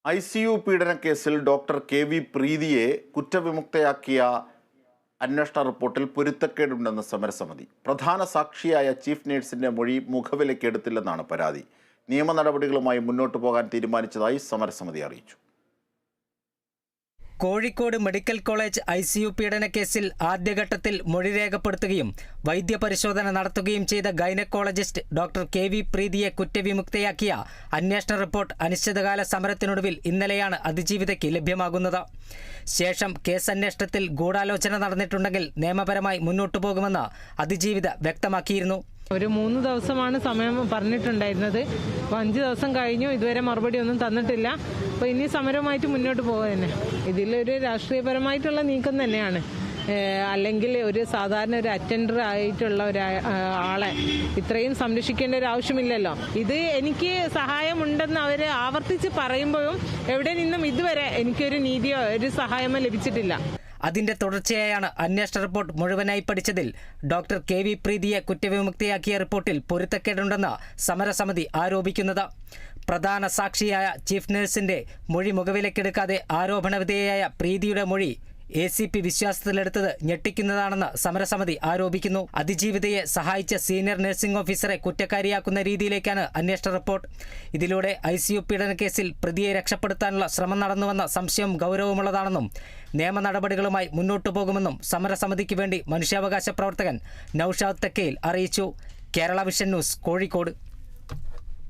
ICU പീഡനക്കേസിൽ doctor KV പ്രീതിയെ കുറ്റവിമുക്തയാക്കിയ അന്വേഷണ റിപ്പോർട്ടിൽ പൊരുത്തക്കേടുണ്ടെന്ന് സമരസമിതി. പ്രധാന സാക്ഷിയായ ചീഫ് നഴ്സിന്റെ മൊഴി മുഖവിലക്കെടുത്തില്ലെന്നാണ് പരാതി. നിയമ നടപടികളുമായി മുന്നോട്ടു പോകാൻ തീരുമാനിച്ചതായി സമരസമിതി അറിയിച്ചു. കോഴിക്കോട് മെഡിക്കൽ കോളേജ് ICU പീഡനക്കേസിൽ ആദ്യഘട്ടത്തിൽ മൊഴി രേഖപ്പെടുത്തുകയും വൈദ്യപരിശോധന നടത്തുകയും ചെയ്ത ഗൈനക്കോളജിസ്റ്റ് ഡോക്ടർ KV പ്രീതിയെ കുറ്റവിമുക്തയാക്കിയ അന്വേഷണ റിപ്പോർട്ട് അനിശ്ചിതകാല സമരത്തിനൊടുവിൽ ഇന്നലെയാണ് അതിജീവിതയ്ക്ക് ലഭ്യമാകുന്നത്. ശേഷം കേസന്വേഷണത്തിൽ ഗൂഢാലോചന നടന്നിട്ടുണ്ടെങ്കിൽ നിയമപരമായി മുന്നോട്ടു പോകുമെന്ന് അതിജീവിത വ്യക്തമാക്കിയിരുന്നു. ഒരു 3 ദിവസമാണ് സമയം പറഞ്ഞിട്ടുണ്ടായിരുന്നത്. അപ്പോൾ 5 ദിവസം കഴിഞ്ഞു, ഇതുവരെ മറുപടി ഒന്നും തന്നിട്ടില്ല. അപ്പോൾ ഇനി സമരവുമായിട്ട് മുന്നോട്ട് പോകുക തന്നെ. ഇതിലൊരു രാഷ്ട്രീയപരമായിട്ടുള്ള നീക്കം തന്നെയാണ്. അല്ലെങ്കിൽ ഒരു സാധാരണ ഒരു അറ്റൻഡർ ആയിട്ടുള്ള ആളെ ഇത്രയും സംരക്ഷിക്കേണ്ട ഒരു ആവശ്യമില്ലല്ലോ. ഇത് എനിക്ക് സഹായമുണ്ടെന്ന് അവർ ആവർത്തിച്ച് പറയുമ്പോഴും എവിടെ നിന്നും ഇതുവരെ എനിക്കൊരു നീതിയോ ഒരു സഹായമോ ലഭിച്ചിട്ടില്ല. അതിന്റെ തുടർച്ചയായാണ് അന്വേഷണ റിപ്പോർട്ട് മുഴുവനായി പഠിച്ചതിൽ ഡോക്ടർ KV പ്രീതിയെ കുറ്റവിമുക്തയാക്കിയ റിപ്പോർട്ടിൽ പൊരുത്തക്കേടുണ്ടെന്ന് സമരസമിതി ആരോപിക്കുന്നത്. പ്രധാന സാക്ഷിയായ ചീഫ് നഴ്സിന്റെ മൊഴി മുഖവിലക്കെടുക്കാതെ ആരോപണവിധേയയായ പ്രീതിയുടെ മൊഴി ACP വിശ്വാസത്തിലെടുത്തത് ഞെട്ടിക്കുന്നതാണെന്ന് സമരസമിതി ആരോപിക്കുന്നു. അതിജീവിതയെ സഹായിച്ച സീനിയർ നഴ്സിംഗ് ഓഫീസറെ കുറ്റക്കാരിയാക്കുന്ന രീതിയിലേക്കാണ് അന്വേഷണ റിപ്പോർട്ട്. ഇതിലൂടെ ICU പീഡനക്കേസിൽ പ്രതിയെ രക്ഷപ്പെടുത്താനുള്ള ശ്രമം നടന്നുവെന്ന സംശയം ഗൗരവമുള്ളതാണെന്നും നിയമ നടപടികളുമായി മുന്നോട്ടു പോകുമെന്നും സമരസമിതിക്ക് വേണ്ടി മനുഷ്യാവകാശ പ്രവർത്തകൻ നൌഷാദ് തെക്കയിൽ അറിയിച്ചു. Kerala vision news, Kozhikode.